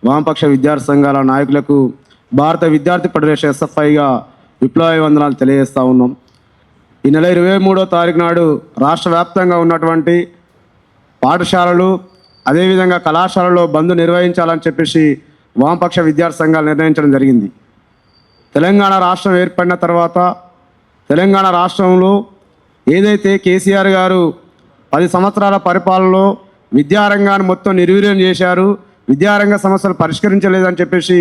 వామపక్ష విద్యార్థి సంఘాల నాయకులకు భారత విద్యార్థి ఫెడరేషన్ ఎస్ఎఫ్ఐగా విప్లవాభివందనాలు తెలియజేస్తూ ఉన్నాం. ఈ నెల 23వ తారీఖు నాడు రాష్ట్ర వ్యాప్తంగా ఉన్నటువంటి పాఠశాలలు అదేవిధంగా కళాశాలలో బంద్ నిర్వహించాలని చెప్పేసి వామపక్ష విద్యార్థి సంఘాలు నిర్ణయించడం జరిగింది. తెలంగాణ రాష్ట్రం ఏర్పడిన తర్వాత తెలంగాణ రాష్ట్రంలో ఏదైతే కేసీఆర్ గారు 10 సంవత్సరాల పరిపాలనలో విద్యారంగాన్ని మొత్తం నిర్వీర్యం చేశారు, విద్యారంగ సమస్యలు పరిష్కరించలేదని చెప్పేసి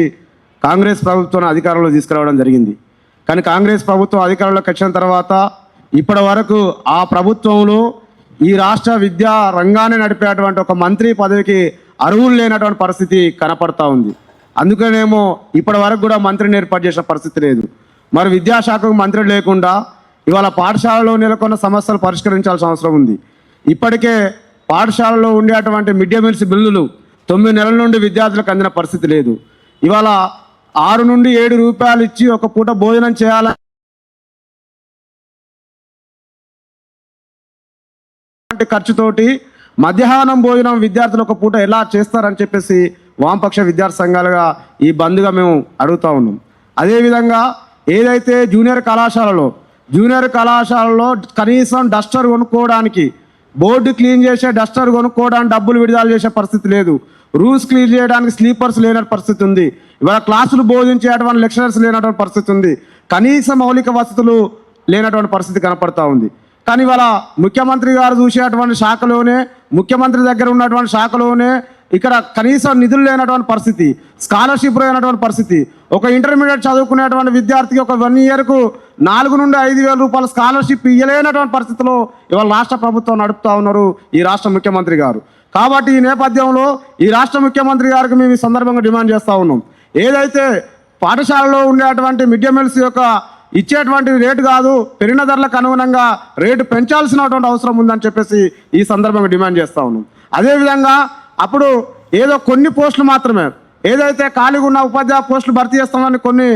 కాంగ్రెస్ ప్రభుత్వం అధికారంలో తీసుకురావడం జరిగింది. కానీ కాంగ్రెస్ ప్రభుత్వం అధికారంలోకి వచ్చిన తర్వాత ఇప్పటి వరకు ఆ ప్రభుత్వంలో ఈ రాష్ట్ర విద్యా రంగాన్ని నడిపేటువంటి ఒక మంత్రి పదవికి అర్హులు లేనటువంటి పరిస్థితి కనపడతా ఉంది. అందుకనేమో ఇప్పటి వరకు కూడా మంత్రిని ఏర్పాటు చేసిన పరిస్థితి లేదు. మరి విద్యాశాఖకు మంత్రి లేకుండా ఇవాళ పాఠశాలలో నెలకొన్న సమస్యలు పరిష్కరించాల్సిన అవసరం ఉంది. ఇప్పటికే పాఠశాలలో ఉండేటువంటి మిడ్ డే మీల్స్ బిల్లులు 9 నెలల నుండి విద్యార్థులకు అందిన పరిస్థితి లేదు. ఇవాళ 6 నుండి 7 రూపాయలు ఇచ్చి ఒక పూట భోజనం చేయాలని ఖర్చుతోటి మధ్యాహ్నం భోజనం విద్యార్థులు ఒక పూట ఎలా చేస్తారని చెప్పేసి వామపక్ష విద్యార్థి సంఘాలుగా ఈ బంద్గా మేము అడుగుతూ ఉన్నాం. అదేవిధంగా ఏదైతే జూనియర్ కళాశాలలో కనీసం డస్టర్ కొనుక్కోవడానికి, బోర్డు క్లీన్ చేసే డస్టర్ కొనుక్కోవడానికి డబ్బులు విడుదల చేసే పరిస్థితి లేదు. రూమ్స్ క్లీన్ చేయడానికి స్లీపర్స్ లేనటువంటి పరిస్థితి ఉంది. ఇవాళ క్లాసులు బోధించేటువంటి లెక్చరర్స్ లేనటువంటి పరిస్థితి ఉంది. కనీస మౌలిక వసతులు లేనటువంటి పరిస్థితి కనపడతా ఉంది. కానీ ఇవాళ ముఖ్యమంత్రి గారు చూసేటువంటి శాఖలోనే, ముఖ్యమంత్రి దగ్గర ఉన్నటువంటి శాఖలోనే ఇక్కడ కనీసం నిధులు లేనటువంటి పరిస్థితి, స్కాలర్షిప్ లేనటువంటి పరిస్థితి. ఒక ఇంటర్మీడియట్ చదువుకునేటువంటి విద్యార్థికి ఒక 1 ఇయర్కు 4 నుండి 5,000 రూపాయల స్కాలర్షిప్ ఇవ్వలేనటువంటి పరిస్థితిలో ఇవాళ రాష్ట్ర ప్రభుత్వం నడుపుతూ ఉన్నారు ఈ రాష్ట్ర ముఖ్యమంత్రి గారు. కాబట్టి ఈ నేపథ్యంలో ఈ రాష్ట్ర ముఖ్యమంత్రి గారికి మేము ఈ సందర్భంగా డిమాండ్ చేస్తూ ఉన్నాం. ఏదైతే పాఠశాలలో ఉండేటువంటి మిడ్ డే మీల్స్ యొక్క ఇచ్చేటువంటి రేటు కాదు, పెరిగిన ధరలకు అనుగుణంగా రేటు పెంచాల్సినటువంటి అవసరం ఉందని చెప్పేసి ఈ సందర్భంగా డిమాండ్ చేస్తూ ఉన్నాం. అదేవిధంగా అప్పుడు ఏదో కొన్ని పోస్టులు మాత్రమే, ఏదైతే ఖాళీగా ఉన్న ఉపాధ్యాయ పోస్టులు భర్తీ చేస్తామని కొన్ని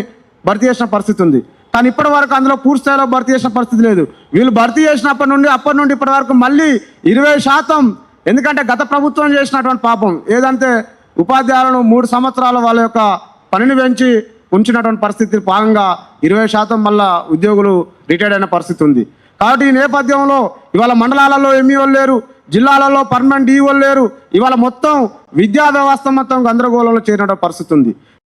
భర్తీ చేసిన పరిస్థితి ఉంది. కానీ ఇప్పటి వరకు అందులో పూర్తి స్థాయిలో భర్తీ చేసిన పరిస్థితి లేదు. వీళ్ళు భర్తీ చేసినప్పటి నుండి ఇప్పటి వరకు మళ్ళీ 20%, ఎందుకంటే గత ప్రభుత్వం చేసినటువంటి పాపం ఏదంటే ఉపాధ్యాయులను 3 సంవత్సరాలు వాళ్ళ యొక్క పనిని పెంచి ఉంచినటువంటి పరిస్థితి భాగంగా 20% మళ్ళా ఉద్యోగులు రిటైర్డ్ అయిన పరిస్థితి ఉంది. కాబట్టి ఈ నేపథ్యంలో ఇవాళ మండలాలలో ఎంఈఓలు లేరు, జిల్లాలలో పర్మనెంట్ డిఓలు లేరు. ఇవాళ మొత్తం విద్యా వ్యవస్థ మొత్తం గందరగోళంలో చేరిన పరిస్థితి ఉంది.